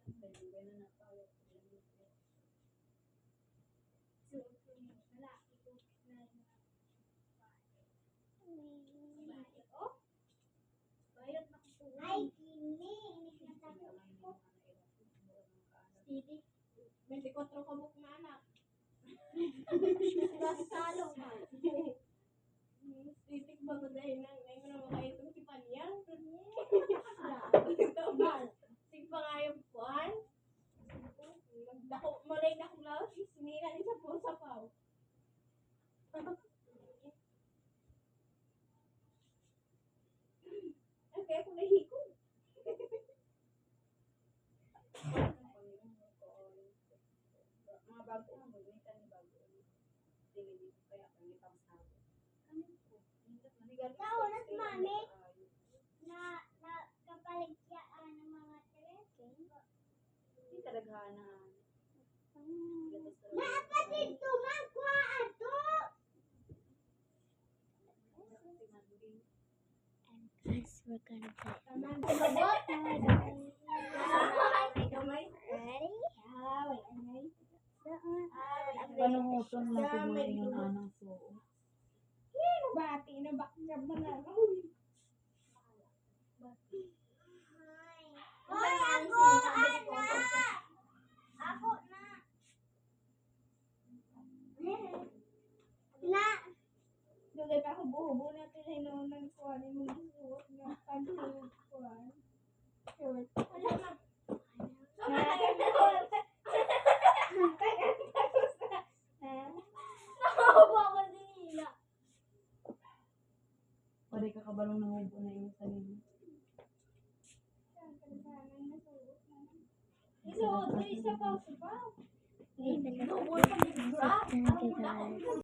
Ay, kini. Inis na tayo ko. 24 kabuk na anak. Nasalo ba? Titik ba ko dahil nang ngayon ko na makaitong si Panyang? Sig pa nga yung kuhan. Malay na kong lawas. Sinira ni sa pusa pa. Okay, ako nahikog. Mga bago ang magmita ni bago. Hindi kaya kami pang sabi. Kaulat, mami. Na kapaligyaan ng mga telephone. Hindi talaghanan. Napatid to, magkuha ato. Guys, we're gonna play. Taman ko labot. Kamay. Ready? Panunguton lang ko mo yung anang suo. Bati na bakya mo na. Hoy, ako, anak. Ako na. Na. Dugay pa ako buhubo na tinahinunan ko. Ano yung suot na pag-suot ko. Short. Wala na. Pwede ka kabalong nangubo na yung sarili. Isuot ko isa pa. Thank you guys.